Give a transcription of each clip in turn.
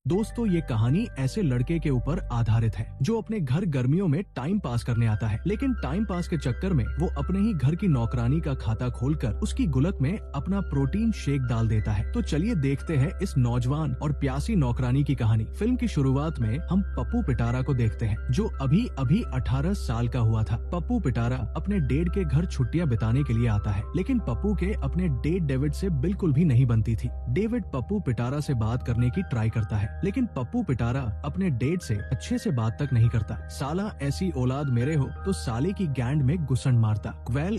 दोस्तों ये कहानी ऐसे लड़के के ऊपर आधारित है जो अपने घर गर्मियों में टाइम पास करने आता है, लेकिन टाइम पास के चक्कर में वो अपने ही घर की नौकरानी का खाता खोलकर उसकी गुलक में अपना प्रोटीन शेक डाल देता है। तो चलिए देखते हैं इस नौजवान और प्यासी नौकरानी की कहानी। फिल्म की शुरुआत में हम पप्पू पिटारा को देखते हैं जो अभी अभी 18 साल का हुआ था। पप्पू पिटारा अपने डेड के घर छुट्टियां बिताने के लिए आता है, लेकिन पप्पू के अपने डेड डेविड से बिल्कुल भी नहीं बनती थी। डेविड पप्पू पिटारा से बात करने की ट्राई करता है, लेकिन पप्पू पिटारा अपने डेड से अच्छे से बात तक नहीं करता। साला ऐसी औलाद मेरे हो तो साले की गैंड में घुसन मारता।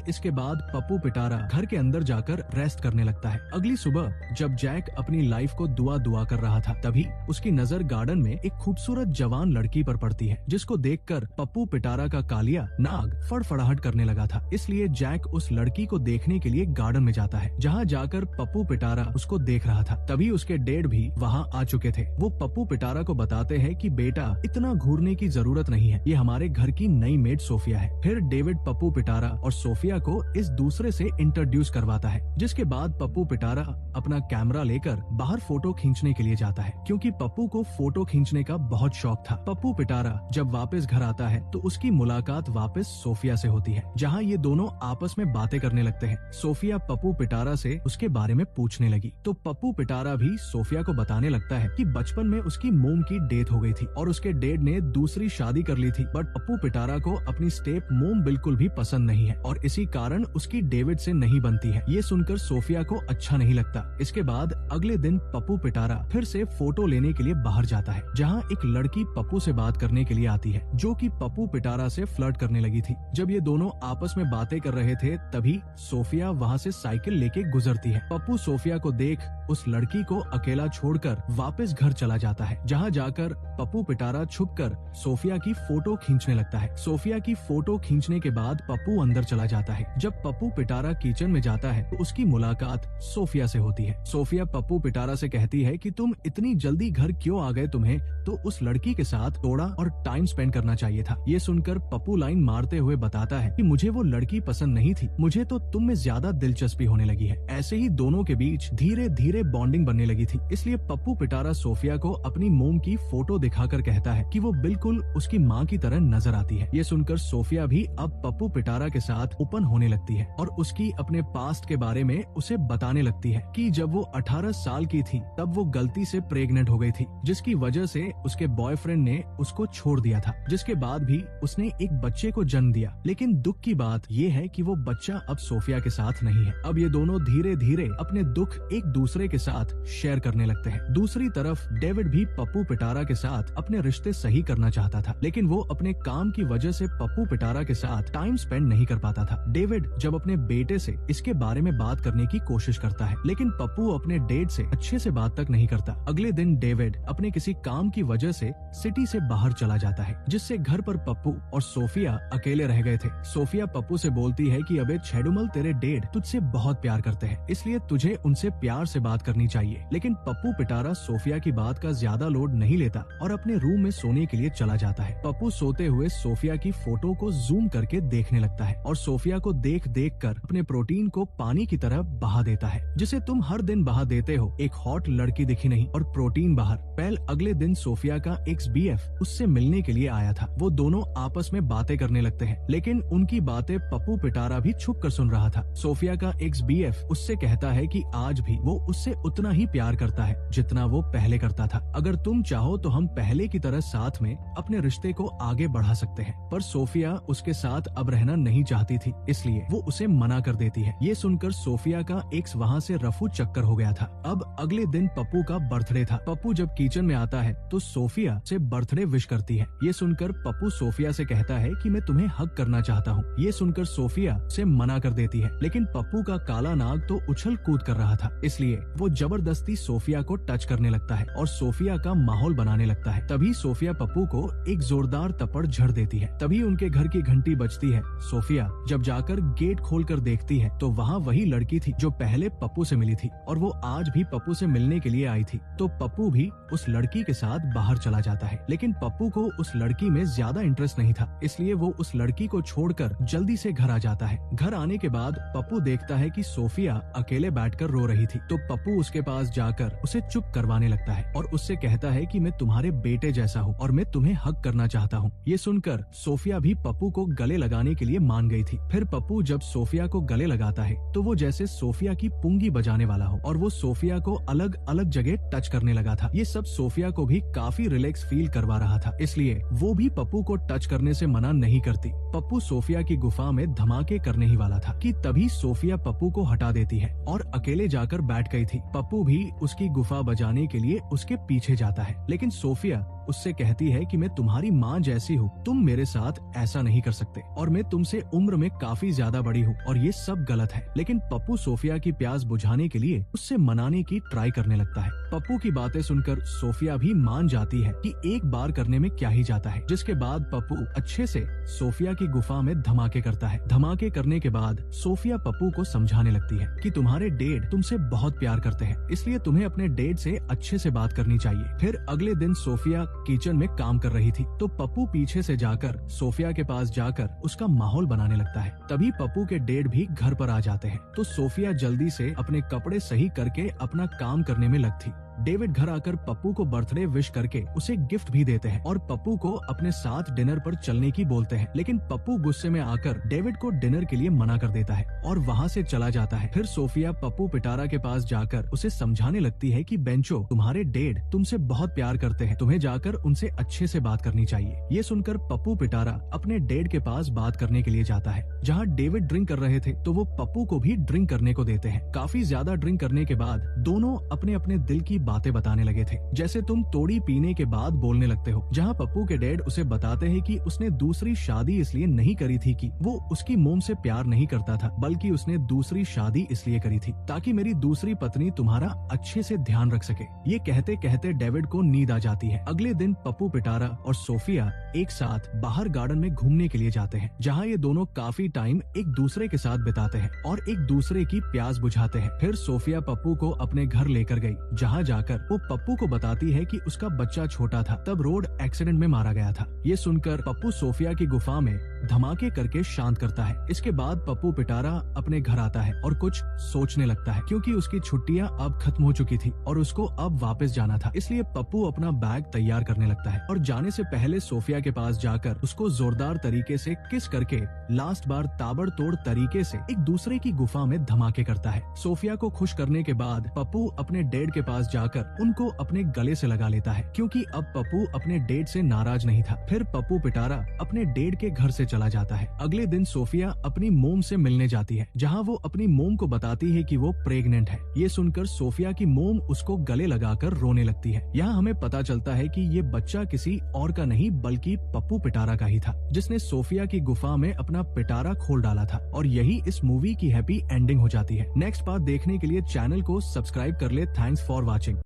इसके बाद पप्पू पिटारा घर के अंदर जाकर रेस्ट करने लगता है। अगली सुबह जब जैक अपनी लाइफ को दुआ कर रहा था, तभी उसकी नजर गार्डन में एक खूबसूरत जवान लड़की पर पड़ती है, जिसको देखकर पप्पू पिटारा का कालिया नाग फड़फड़ाहट करने लगा था। इसलिए जैक उस लड़की को देखने के लिए गार्डन में जाता है, जहाँ जाकर पप्पू पिटारा उसको देख रहा था। तभी उसके डेड भी वहाँ आ चुके थे। वो पप्पू पिटारा को बताते हैं कि बेटा इतना घूरने की जरूरत नहीं है, ये हमारे घर की नई मेड सोफिया है। फिर डेविड पप्पू पिटारा और सोफिया को इस दूसरे से इंट्रोड्यूस करवाता है, जिसके बाद पप्पू पिटारा अपना कैमरा लेकर बाहर फोटो खींचने के लिए जाता है, क्योंकि पप्पू को फोटो खींचने का बहुत शौक था। पप्पू पिटारा जब वापस घर आता है तो उसकी मुलाकात वापस सोफिया से होती है, जहाँ ये दोनों आपस में बातें करने लगते हैं। सोफिया पप्पू पिटारा से उसके बारे में पूछने लगी, तो पप्पू पिटारा भी सोफिया को बताने लगता है कि बचपन में उसकी मोम की डेथ हो गई थी और उसके डेड ने दूसरी शादी कर ली थी। बट पप्पू पिटारा को अपनी स्टेप मोम बिल्कुल भी पसंद नहीं है और इसी कारण उसकी डेविड से नहीं बनती है। ये सुनकर सोफिया को अच्छा नहीं लगता। इसके बाद अगले दिन पप्पू पिटारा फिर से फोटो लेने के लिए बाहर जाता है, जहाँ एक लड़की पप्पू से बात करने के लिए आती है, जो कि पप्पू पिटारा से फ्लर्ट करने लगी थी। जब ये दोनों आपस में बातें कर रहे थे, तभी सोफिया वहाँ से साइकिल लेके गुजरती है। पप्पू सोफिया को देख उस लड़की को अकेला छोड़कर वापस घर चला जाता है, जहाँ जाकर पप्पू पिटारा छुपकर सोफिया की फोटो खींचने लगता है। सोफिया की फोटो खींचने के बाद पप्पू अंदर चला जाता है। जब पप्पू पिटारा किचन में जाता है तो उसकी मुलाकात सोफिया से होती है। सोफिया पप्पू पिटारा से कहती है कि तुम इतनी जल्दी घर क्यों आ गए, तुम्हें तो उस लड़की के साथ थोड़ा और टाइम स्पेंड करना चाहिए था। ये सुनकर पप्पू लाइन मारते हुए बताता है कि मुझे वो लड़की पसंद नहीं थी, मुझे तो तुम में ज्यादा दिलचस्पी होने लगी है। ऐसे ही दोनों के बीच धीरे धीरे बॉन्डिंग बनने लगी थी। इसलिए पप्पू पिटारा सोफिया को अपनी मोम की फोटो दिखाकर कहता है कि वो बिल्कुल उसकी माँ की तरह नजर आती है। ये सुनकर सोफिया भी अब पप्पू पिटारा के साथ ओपन होने लगती है और उसकी अपने पास्ट के बारे में उसे बताने लगती है कि जब वो 18 साल की थी तब वो गलती से प्रेग्नेंट हो गई थी, जिसकी वजह से उसके बॉयफ्रेंड ने उसको छोड़ दिया था। जिसके बाद भी उसने एक बच्चे को जन्म दिया, लेकिन दुख की बात ये है कि वो बच्चा अब सोफिया के साथ नहीं है। अब ये दोनों धीरे धीरे अपने दुख एक दूसरे के साथ शेयर करने लगते हैं। दूसरी तरफ डेविड भी पप्पू पिटारा के साथ अपने रिश्ते सही करना चाहता था, लेकिन वो अपने काम की वजह से पप्पू पिटारा के साथ टाइम स्पेंड नहीं कर पाता था। डेविड जब अपने बेटे से इसके बारे में बात करने की कोशिश करता है, लेकिन पप्पू अपने डेड से अच्छे से बात तक नहीं करता। अगले दिन डेविड अपने किसी काम की वजह से सिटी से बाहर चला जाता है, जिससे घर पर पप्पू और सोफिया अकेले रह गए थे। सोफिया पप्पू से बोलती है कि अबे छेडुमल, तेरे डेड तुझसे बहुत प्यार करते हैं, इसलिए तुझे उनसे प्यार से बात करनी चाहिए। लेकिन पप्पू पिटारा सोफिया की बात का ज्यादा लोड नहीं लेता और अपने रूम में सोने के लिए चला जाता है। पप्पू सोते हुए सोफिया की फोटो को जूम करके देखने लगता है और सोफिया को देख कर अपने प्रोटीन को पानी की तरह बहा देता है, जिसे तुम हर दिन बहा देते हो। एक हॉट लड़की दिखी नहीं और प्रोटीन बाहर। अगले दिन सोफिया का एक्स बीएफ उससे मिलने के लिए आया था। वो दोनों आपस में बातें करने लगते हैं, लेकिन उनकी बातें पप्पू पिटारा भी छुप कर सुन रहा था। सोफिया का एक्स बीएफ उससे कहता है कि आज भी वो उससे उतना ही प्यार करता है जितना वो पहले करता था। अगर तुम चाहो तो हम पहले की तरह साथ में अपने रिश्ते को आगे बढ़ा सकते हैं। पर सोफिया उसके साथ अब रहना नहीं चाहती थी, इसलिए वो उसे मना कर देती है। ये सुनकर सोफिया का एक्स वहाँ से रफू चक्कर हो गया था। अब अगले दिन पप्पू का बर्थडे था। पप्पू जब किचन में आता है तो सोफिया से बर्थडे विश करती है। ये सुनकर पप्पू सोफिया से कहता है कि मैं तुम्हें हग करना चाहता हूँ। ये सुनकर सोफिया से मना कर देती है, लेकिन पप्पू का काला नाग तो उछल कूद कर रहा था, इसलिए वो जबरदस्ती सोफिया को टच करने लगता है और सोफिया का माहौल बनाने लगता है। तभी सोफिया पप्पू को एक जोरदार तपड़ झड़ देती है। तभी उनके घर की घंटी बजती है। सोफिया जब जाकर गेट खोलकर देखती है तो वहाँ वही लड़की थी जो पहले पप्पू से मिली थी और वो आज भी पप्पू से मिलने के लिए आई थी। तो पप्पू भी उस लड़की के साथ बाहर चला जाता है, लेकिन पप्पू को उस लड़की में ज्यादा इंटरेस्ट नहीं था, इसलिए वो उस लड़की को छोड़कर जल्दी से घर आ जाता है। घर आने के बाद पप्पू देखता है कि सोफिया अकेले बैठकर रो रही थी, तो पप्पू उसके पास जाकर उसे चुप करवाने लगता है और उससे कहता है कि मैं तुम्हारे बेटे जैसा हूँ और मैं तुम्हें हक करना चाहता हूँ। ये सुनकर सोफिया भी पप्पू को गले लगाने के लिए मान गई थी। फिर पप्पू जब सोफिया को गले लगाता है तो वो जैसे सोफिया की पुंगी बजाने वाला हो और वो सोफिया को अलग अलग जगह टच करने लगा था। ये सब सोफिया को भी काफी रिलैक्स फील करवा रहा था, इसलिए वो भी पप्पू को टच करने से मना नहीं करती। पप्पू सोफिया की गुफा में धमाके करने ही वाला था कि तभी सोफिया पप्पू को हटा देती है और अकेले जाकर बैठ गई थी। पप्पू भी उसकी गुफा बजाने के लिए उसके पीछे जाता है, लेकिन सोफिया उससे कहती है कि मैं तुम्हारी माँ जैसी हूँ, तुम मेरे साथ ऐसा नहीं कर सकते और मैं तुमसे उम्र में काफी ज्यादा बड़ी हूँ और ये सब गलत है। लेकिन पप्पू सोफिया की प्यास बुझाने के लिए उससे मनाने की ट्राई करने लगता है। पप्पू की बातें सुनकर सोफिया भी मान जाती है कि एक बार करने में क्या ही जाता है, जिसके बाद पप्पू अच्छे से सोफिया की गुफा में धमाके करता है। धमाके करने के बाद सोफिया पप्पू को समझाने लगती है कि तुम्हारे डैड तुमसे बहुत प्यार करते हैं, इसलिए तुम्हें अपने डैड से अच्छे से बात करनी चाहिए। फिर अगले दिन सोफिया किचन में काम कर रही थी तो पप्पू पीछे से जाकर सोफिया के पास जाकर उसका माहौल बनाने लगता है। तभी पप्पू के डैड भी घर पर आ जाते हैं तो सोफिया जल्दी से अपने कपड़े सही करके अपना काम करने में लगती। डेविड घर आकर पप्पू को बर्थडे विश करके उसे गिफ्ट भी देते हैं और पप्पू को अपने साथ डिनर पर चलने की बोलते हैं, लेकिन पप्पू गुस्से में आकर डेविड को डिनर के लिए मना कर देता है और वहाँ से चला जाता है। फिर सोफिया पप्पू पिटारा के पास जाकर उसे समझाने लगती है कि बेंचो, तुम्हारे डैड तुमसे बहुत प्यार करते हैं, तुम्हें जाकर उनसे अच्छे से बात करनी चाहिए। ये सुनकर पप्पू पिटारा अपने डैड के पास बात करने के लिए जाता है। जहाँ डेविड ड्रिंक कर रहे थे तो वो पप्पू को भी ड्रिंक करने को देते हैं। काफी ज्यादा ड्रिंक करने के बाद दोनों अपने अपने दिल की बातें बताने लगे थे, जैसे तुम तोड़ी पीने के बाद बोलने लगते हो। जहाँ पप्पू के डैड उसे बताते हैं कि उसने दूसरी शादी इसलिए नहीं करी थी कि वो उसकी मोम से प्यार नहीं करता था, बल्कि उसने दूसरी शादी इसलिए करी थी ताकि मेरी दूसरी पत्नी तुम्हारा अच्छे से ध्यान रख सके। ये कहते कहते डेविड को नींद आ जाती है। अगले दिन पप्पू पिटारा और सोफिया एक साथ बाहर गार्डन में घूमने के लिए जाते हैं, जहाँ ये दोनों काफी टाइम एक दूसरे के साथ बिताते हैं और एक दूसरे की प्यास बुझाते हैं। फिर सोफिया पप्पू को अपने घर लेकर गई, जहाँ जाकर वो पप्पू को बताती है कि उसका बच्चा छोटा था तब रोड एक्सीडेंट में मारा गया था। ये सुनकर पप्पू सोफिया की गुफा में धमाके करके शांत करता है। इसके बाद पप्पू पिटारा अपने घर आता है और कुछ सोचने लगता है, क्योंकि उसकी छुट्टियां अब खत्म हो चुकी थी और उसको अब वापस जाना था। इसलिए पप्पू अपना बैग तैयार करने लगता है और जाने से पहले सोफिया के पास जाकर उसको जोरदार तरीके से किस करके लास्ट बार ताबड़तोड़ तरीके से एक दूसरे की गुफा में धमाके करता है। सोफिया को खुश करने के बाद पप्पू अपने डैड के पास जाकर उनको अपने गले से लगा लेता है, क्योंकि अब पप्पू अपने डैड से नाराज नहीं था। फिर पप्पू पिटारा अपने डैड के घर से चला जाता है। अगले दिन सोफिया अपनी मोम से मिलने जाती है, जहां वो अपनी मोम को बताती है कि वो प्रेग्नेंट है। ये सुनकर सोफिया की मोम उसको गले लगाकर रोने लगती है। यहाँ हमें पता चलता है कि ये बच्चा किसी और का नहीं बल्कि पप्पू पिटारा का ही था, जिसने सोफिया की गुफा में अपना पिटारा खोल डाला था और यही इस मूवी की हैप्पी एंडिंग हो जाती है। नेक्स्ट पार्ट देखने के लिए चैनल को सब्सक्राइब कर ले। Thanks for watching.